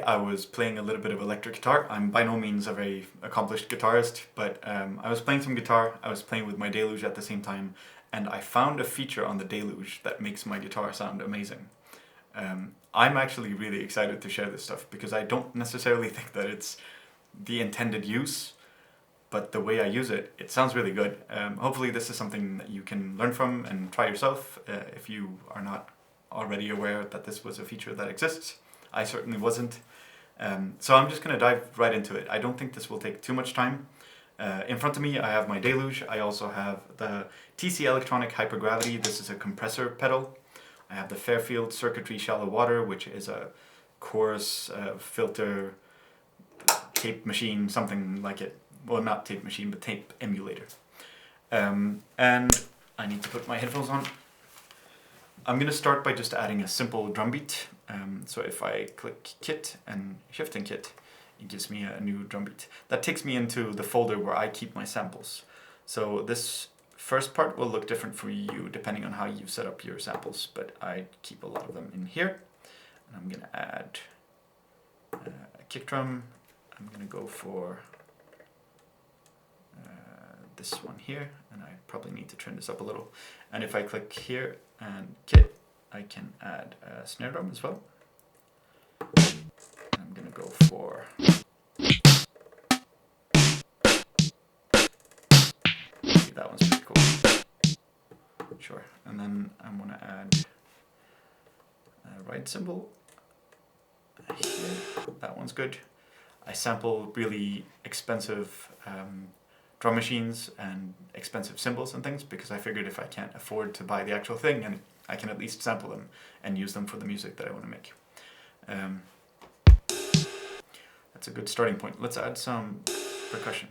I was playing a little bit of electric guitar. I'm by no means a very accomplished guitarist, but I was playing some guitar, I was playing with my Deluge at the same time, and I found a feature on the Deluge that makes my guitar sound amazing. I'm actually really excited to share this stuff because I don't necessarily think that it's the intended use, but the way I use it, it sounds really good. Hopefully this is something that you can learn from and try yourself if you are not already aware that this was a feature that exists. I certainly wasn't. So I'm just going to dive right into it. I don't think this will take too much time. In front of me I have my Deluge. I also have the TC Electronic Hypergravity. This is a compressor pedal. I have the Fairfield Circuitry Shallow Water, which is a chorus filter tape machine, something like it. Well, not tape machine, but tape emulator. And I need to put my headphones on. I'm going to start by just adding a simple drum beat. So if I click Kit and Shift and Kit, it gives me a new drum beat. That takes me into the folder where I keep my samples. So this first part will look different for you depending on how you set up your samples, but I keep a lot of them in here. And I'm going to add a kick drum. I'm going to go for this one here, and I probably need to turn this up a little. And if I click here and Kit, I can add a snare drum as well. And I'm going to go for that one's pretty cool. Sure. And then I'm going to add a ride cymbal here. That one's good. I sample really expensive drum machines and expensive cymbals and things because I figured if I can't afford to buy the actual thing, and I can at least sample them and use them for the music that I want to make. That's a good starting point. Let's add some percussion.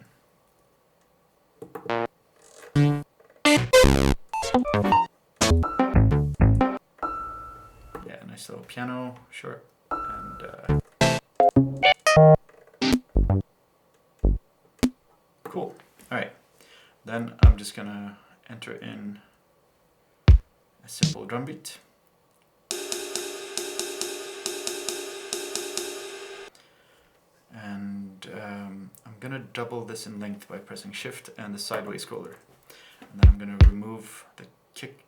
Yeah, nice little piano, sure. And cool. Alright, then I'm just gonna enter in a simple drum beat. And I'm gonna double this in length by pressing Shift and the sideways scroller. And then I'm gonna remove the kick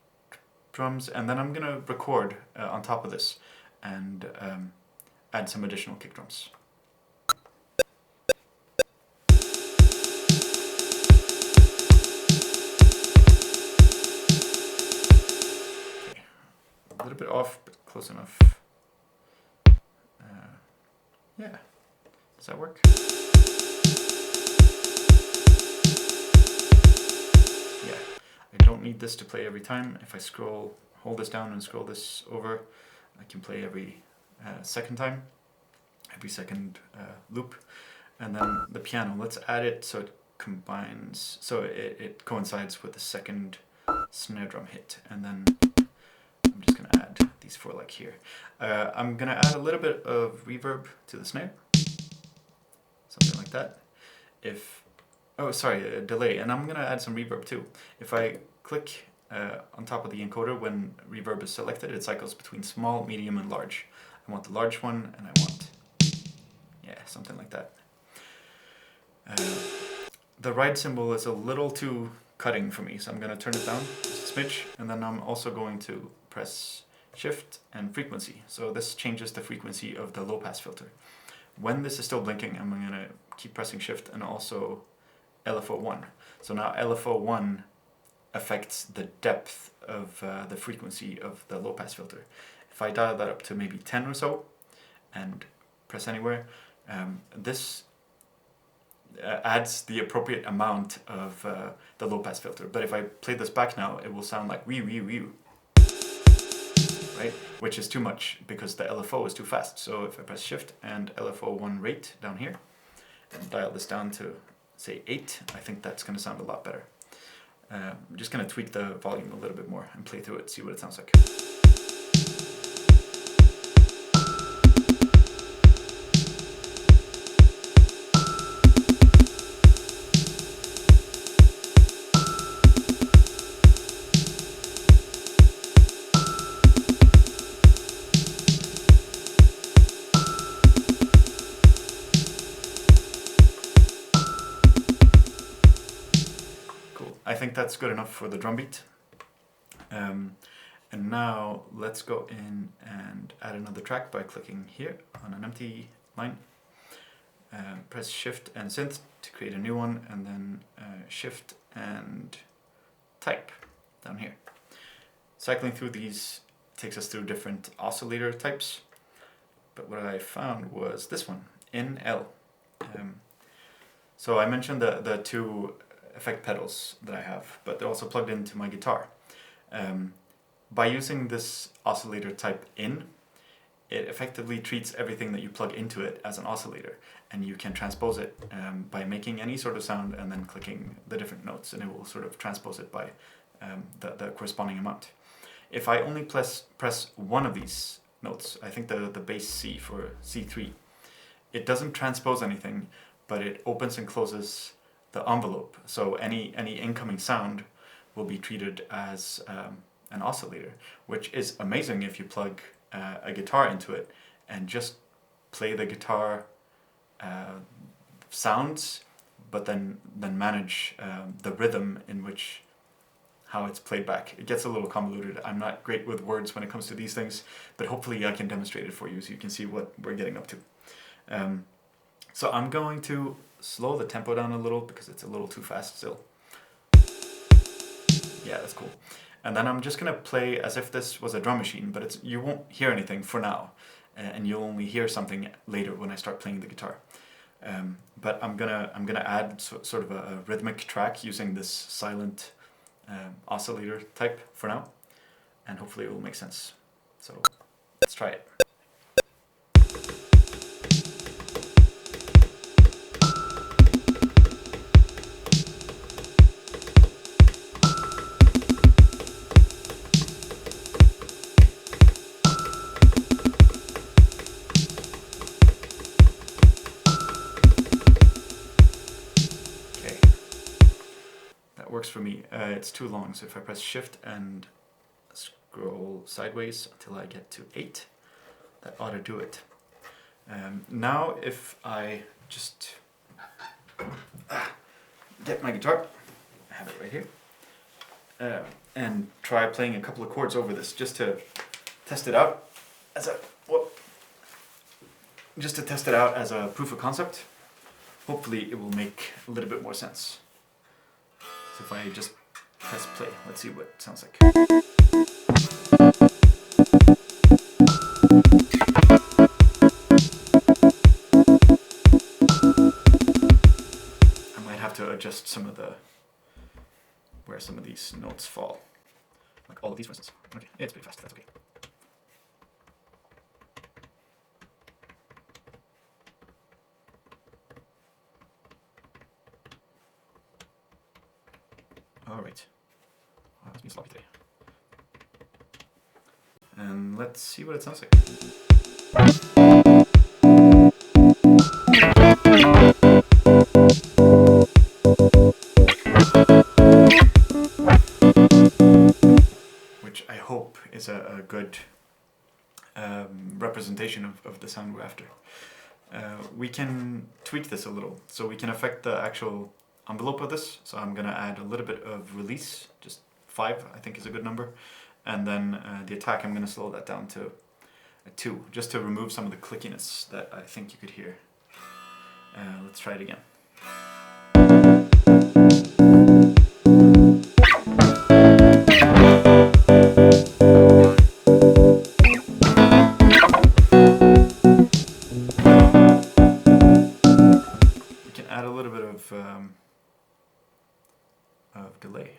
drums, and then I'm gonna record on top of this and add some additional kick drums. A little bit off, but close enough. Yeah, does that work? Yeah, I don't need this to play every time. If I hold this down and scroll this over, I can play every second time, every second loop. And then the piano, let's add it so it combines, so it coincides with the second snare drum hit. And then I'm just going to add these four like here. I'm going to add a little bit of reverb to the snare. Something like that. A delay. And I'm going to add some reverb too. If I click on top of the encoder when reverb is selected, it cycles between small, medium, and large. I want the large one, and I want, yeah, something like that. The ride cymbal is a little too cutting for me, so I'm going to turn it down just a smidge, and then I'm also going to press Shift and frequency. So this changes the frequency of the low pass filter. When this is still blinking, I'm going to keep pressing Shift and also LFO1. So now LFO1 affects the depth of the frequency of the low pass filter. If I dial that up to maybe 10 or so and press anywhere, this adds the appropriate amount of the low pass filter. But if I play this back now, it will sound like wee wee wee, right? Which is too much because the LFO is too fast. So if I press Shift and LFO1 rate down here and dial this down to say 8, I think that's going to sound a lot better. I'm just going to tweak the volume a little bit more and play through it, see what it sounds like. I think that's good enough for the drum beat. And now let's go in and add another track by clicking here on an empty line. Press Shift and Synth to create a new one, and then Shift and Type down here. Cycling through these takes us through different oscillator types, but what I found was this one, in L. So I mentioned the two effect pedals that I have, but they're also plugged into my guitar. By using this oscillator type in, it effectively treats everything that you plug into it as an oscillator, and you can transpose it by making any sort of sound and then clicking the different notes, and it will sort of transpose it by the corresponding amount. If I only press one of these notes, I think the bass C for C3, it doesn't transpose anything, but it opens and closes the envelope, so any incoming sound will be treated as an oscillator, which is amazing if you plug a guitar into it and just play the guitar sounds, but then manage the rhythm in which how it's played back. It gets a little convoluted. I'm not great with words when it comes to these things, but hopefully I can demonstrate it for you so you can see what we're getting up to. So I'm going to slow the tempo down a little because it's a little too fast still. Yeah, that's cool. And then I'm just gonna play as if this was a drum machine, but you won't hear anything for now, and you'll only hear something later when I start playing the guitar. But I'm gonna add sort of a rhythmic track using this silent oscillator type for now, and hopefully it will make sense. So let's try it. Works for me. It's too long, so if I press Shift and scroll sideways until I get to 8, that ought to do it. Now if I just get my guitar, I have it right here, and try playing a couple of chords over this just to test it out as a proof of concept. Hopefully it will make a little bit more sense. So if I just press play, let's see what it sounds like. I might have to adjust some of where some of these notes fall. Like all of these, for instance. Okay, it's pretty fast, that's okay. Alright, wow, it's been sloppy today. And let's see what it sounds like. Which I hope is a good representation of the sound we're after. We can tweak this a little, so we can affect the actual envelope of this. So I'm gonna add a little bit of release, just 5 I think is a good number, and then the attack I'm gonna slow that down to a 2, just to remove some of the clickiness that I think you could hear. Let's try it again. You can add a little bit of delay.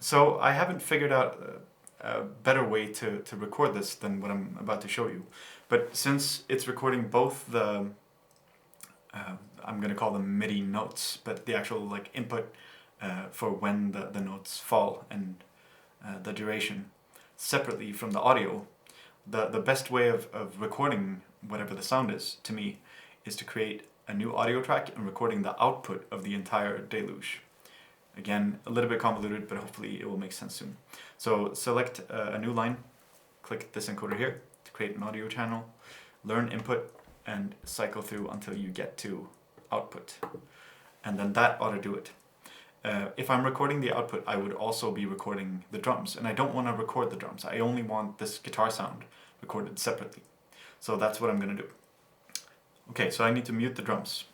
So I haven't figured out a better way to record this than what I'm about to show you. But since it's recording both the, I'm going to call them MIDI notes, but the actual like input for when the notes fall and the duration separately from the audio, the best way of recording whatever the sound is, to me, is to create a new audio track and recording the output of the entire Deluge. Again, a little bit convoluted, but hopefully it will make sense soon. So select a new line, click this encoder here to create an audio channel, learn input, and cycle through until you get to output. And then that ought to do it. If I'm recording the output, I would also be recording the drums, and I don't want to record the drums. I only want this guitar sound recorded separately. So that's what I'm going to do. Okay, so I need to mute the drums.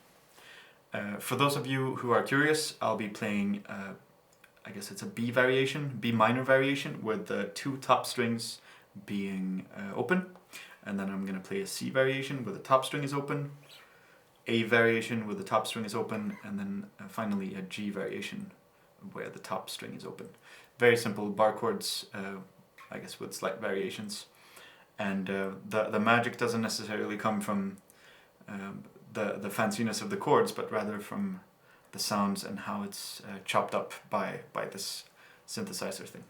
For those of you who are curious, I'll be playing, I guess it's a B variation, B minor variation, with the 2 top strings being open. And then I'm going to play a C variation where the top string is open, A variation where the top string is open, and then finally a G variation where the top string is open. Very simple bar chords, I guess with slight variations. And the magic doesn't necessarily come from the fanciness of the chords, but rather from the sounds and how it's chopped up by this synthesizer thing.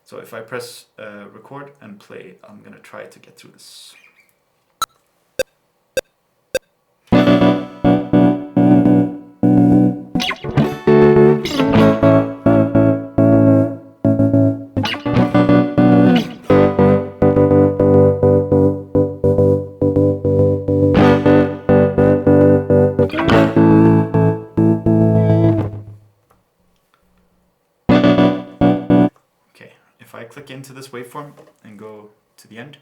So if I press record and play, I'm going to try to get through this. If I click into this waveform and go to the end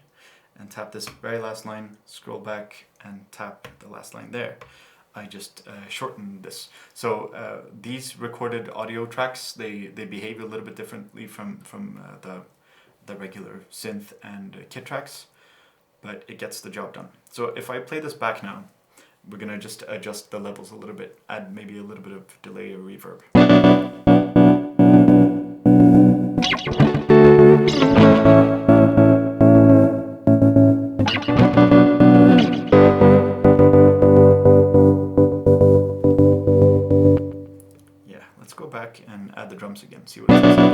and tap this very last line, scroll back and tap the last line there, I just shortened this. So these recorded audio tracks, they behave a little bit differently from the regular synth and kit tracks, but it gets the job done. So if I play this back now, we're gonna just adjust the levels a little bit, add maybe a little bit of delay or reverb. Go back and add the drums again, see what it sounds like.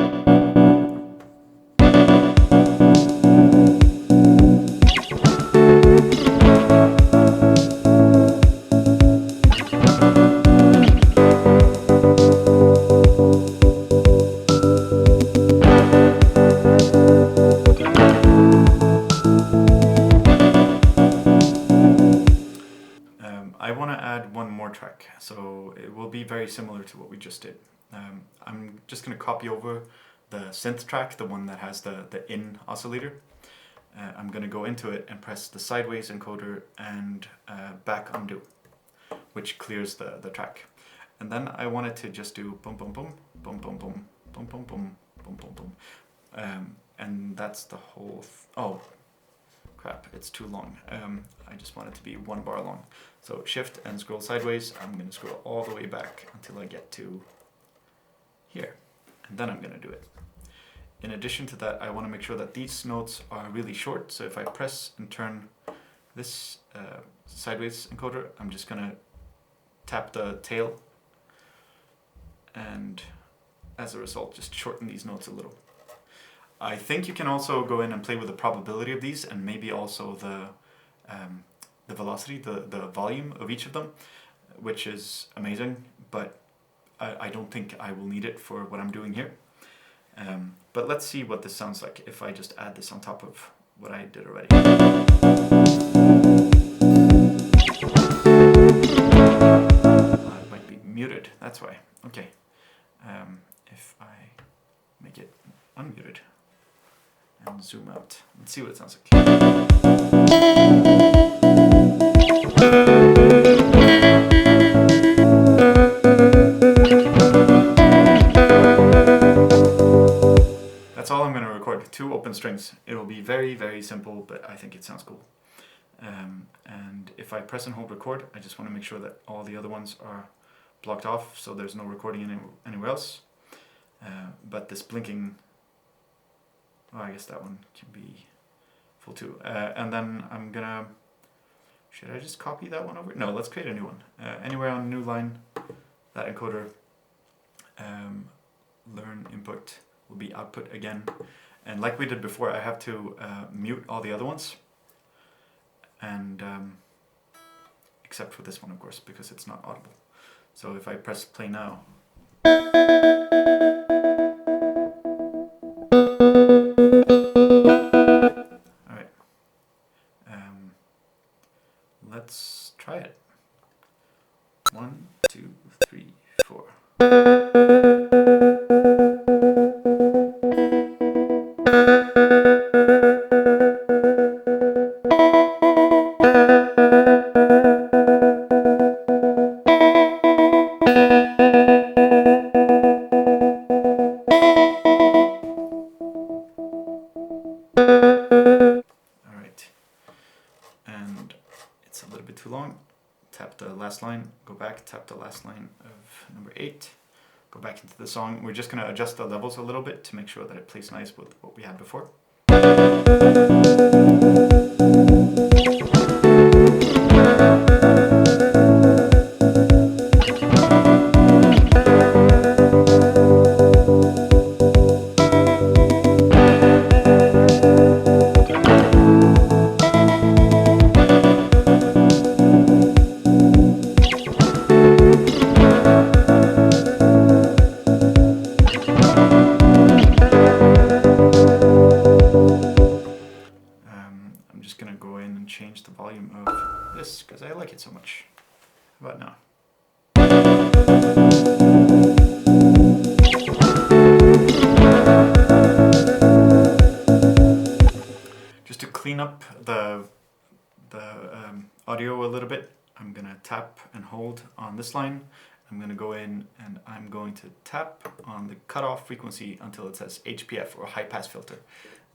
I want to add one more track, so it will be very similar to what we just did. I'm just going to copy over the synth track, the one that has the in oscillator. I'm going to go into it and press the sideways encoder and back undo, which clears the track. And then I wanted to just do boom boom boom, boom boom boom, boom boom boom, boom boom boom. And that's the whole, oh crap, it's too long. I just want it to be 1 bar long. So shift and scroll sideways. I'm going to scroll all the way back until I get to here, and then I'm going to do it. In addition to that, I want to make sure that these notes are really short, so if I press and turn this sideways encoder, I'm just going to tap the tail, and as a result just shorten these notes a little. I think you can also go in and play with the probability of these, and maybe also the velocity, the volume of each of them, which is amazing, but I don't think I will need it for what I'm doing here. But let's see what this sounds like if I just add this on top of what I did already. It might be muted, that's why. Okay. If I make it unmuted and zoom out, let's see what it sounds like. That's all I'm going to record, 2 open strings. It will be very, very simple, but I think it sounds cool. And if I press and hold record, I just want to make sure that all the other ones are blocked off, so there's no recording anywhere else. But this blinking, oh, I guess that one can be full too. And then I'm gonna, should I just copy that one over? No, let's create a new one. Anywhere on new line, that encoder, learn input will be output again. And like we did before, I have to mute all the other ones. And except for this one, of course, because it's not audible. So if I press play now, Alright, let's try it. 1, 2, 3, 4. Alright, and it's a little bit too long. Tap the last line, go back, tap the last line of number 8, go back into the song. We're just going to adjust the levels a little bit to make sure that it plays nice with what we had before. Change the volume of this because I like it so much. How about now? Just to clean up the audio a little bit, I'm going to tap and hold on this line. I'm going to go in and I'm going to tap on the cutoff frequency until it says HPF or high pass filter.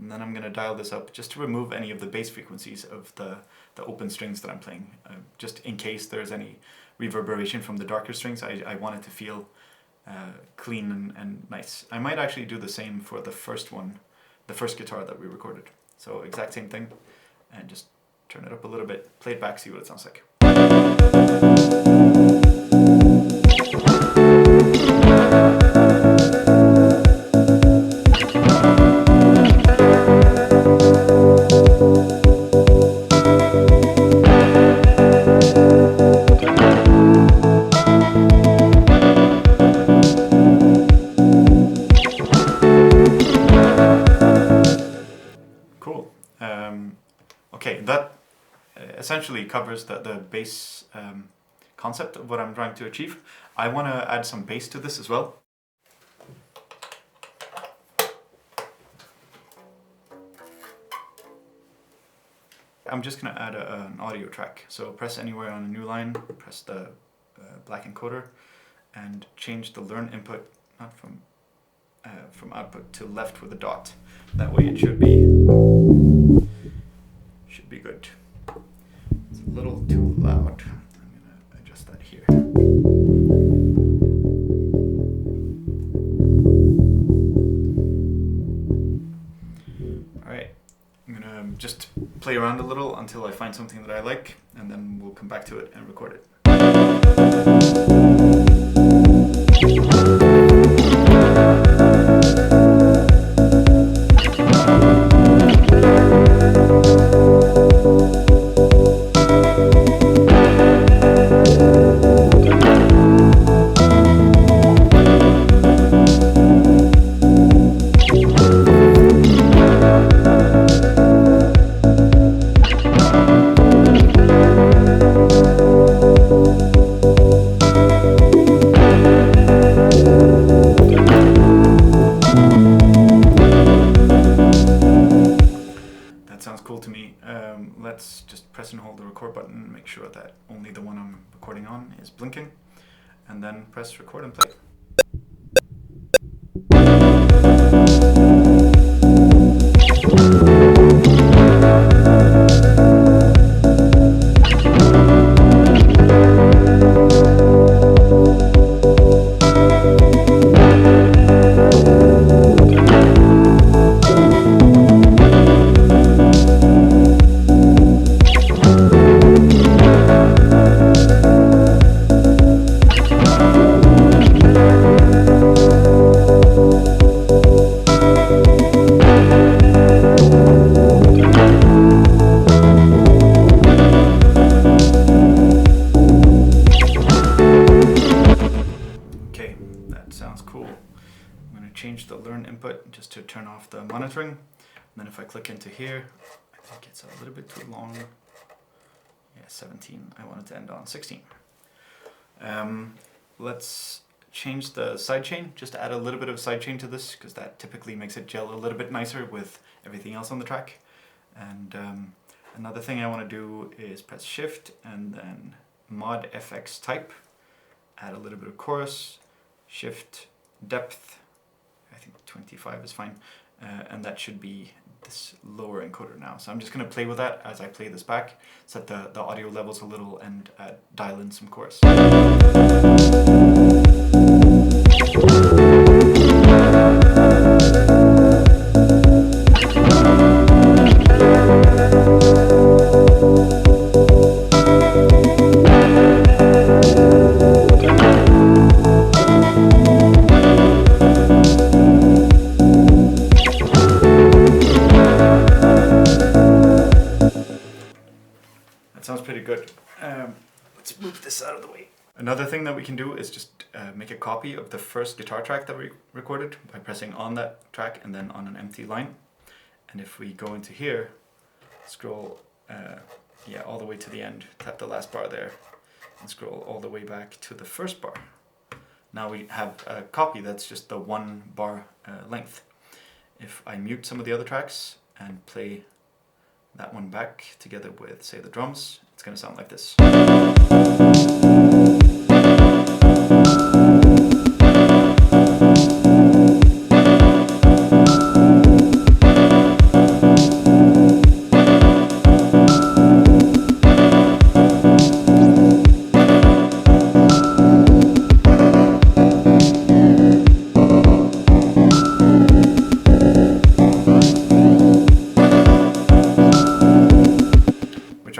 And then I'm going to dial this up just to remove any of the bass frequencies of the open strings that I'm playing. Just in case there's any reverberation from the darker strings, I want it to feel clean and nice. I might actually do the same for the first one, the first guitar that we recorded. So exact same thing, and just turn it up a little bit, play it back, see what it sounds like. Cool. Okay, that essentially covers the bass concept of what I'm trying to achieve. I want to add some bass to this as well. I'm just going to add an audio track. So press anywhere on a new line, press the black encoder, and change the learn input, not from output to left with a dot. That way it should be good. It's a little too loud. I'm going to adjust that here. Alright, I'm going to just play around a little until I find something that I like, and then we'll come back to it and record it. Let's just press and hold the record button, make sure that only the one I'm recording on is blinking, and then press record and play. change the learn input just to turn off the monitoring. And then if I click into here, I think it's a little bit too long. Yeah, 17. I want it to end on 16. Let's change the sidechain, just to add a little bit of sidechain to this, because that typically makes it gel a little bit nicer with everything else on the track. And another thing I want to do is press Shift and then Mod FX type, add a little bit of chorus, Shift depth, I think 25 is fine, and that should be this lower encoder now. So I'm just going to play with that as I play this back, set the audio levels a little and dial in some chorus. Sounds pretty good. Let's move this out of the way. Another thing that we can do is just make a copy of the first guitar track that we recorded by pressing on that track and then on an empty line. And if we go into here, scroll all the way to the end, tap the last bar there, and scroll all the way back to the first bar. Now we have a copy that's just the 1 bar length. If I mute some of the other tracks and play that one back together with, say, the drums, it's going to sound like this.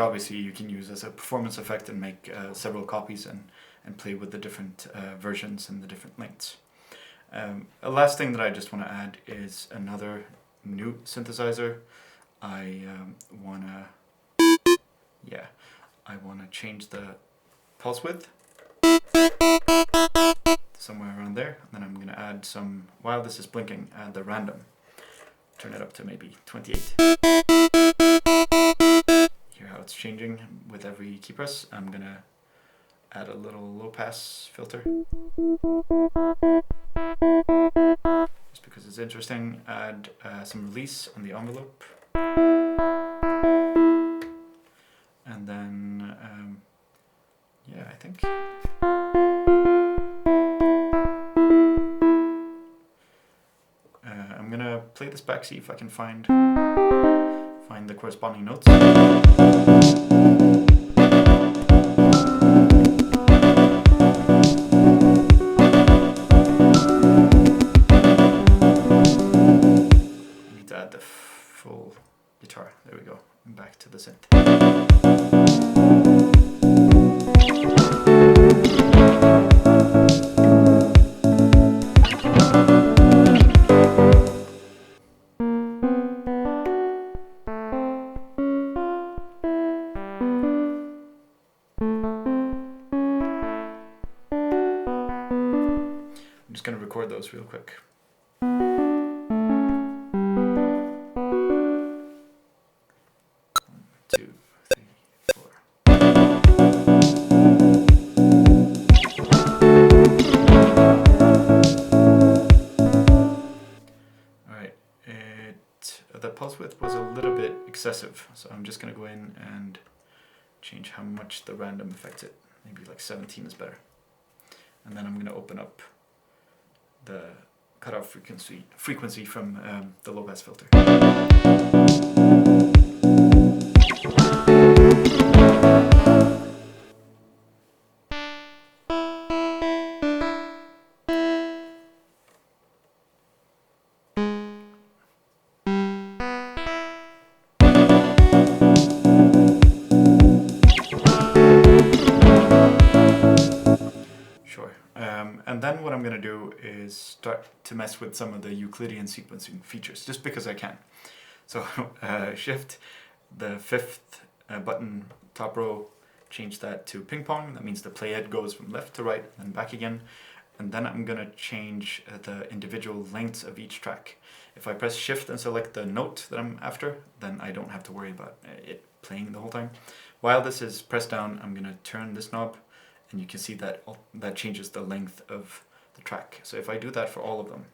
Obviously you can use as a performance effect and make several copies and play with the different versions and the different lengths. A last thing that I just want to add is another new synthesizer. I wanna change the pulse width somewhere around there, and then I'm gonna add some, while this is blinking, add the random. Turn it up to maybe 28. How it's changing with every key press. I'm gonna add a little low pass filter just because it's interesting. Add some release on the envelope, and then I think I'm gonna play this back, see if I can find the corresponding notes. Add the full guitar. There we go. And back to the synth. I'm just going to record those real quick. The pulse width was a little bit excessive, so I'm just going to go in and change how much the random affects it. Maybe like 17 is better. And then I'm going to open up the cutoff frequency from the low pass filter. And then what I'm going to do is start to mess with some of the Euclidean sequencing features, just because I can. So shift the 5th button, top row, change that to ping pong. That means the playhead goes from left to right and back again. and then I'm going to change the individual lengths of each track. If I press shift and select the note that I'm after, then I don't have to worry about it playing the whole time. While this is pressed down, I'm going to turn this knob, and you can see that that changes the length of the track. So if I do that for all of them,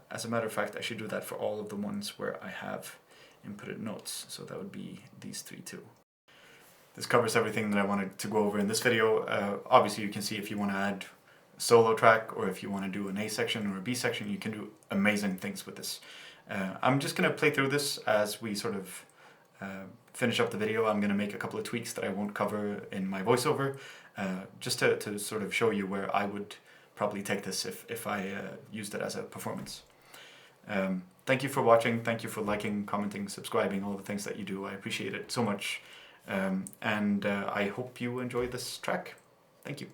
as a matter of fact, I should do that for all of the ones where I have inputted notes. So that would be these three too. This covers everything that I wanted to go over in this video. Obviously you can see if you want to add a solo track, or if you want to do an A section or a B section, you can do amazing things with this. I'm just going to play through this as we sort of finish up the video. I'm going to make a couple of tweaks that I won't cover in my voiceover, just to sort of show you where I would probably take this if I used it as a performance. Thank you for watching, thank you for liking, commenting, subscribing, all the things that you do. I appreciate it so much, and I hope you enjoy this track. Thank you.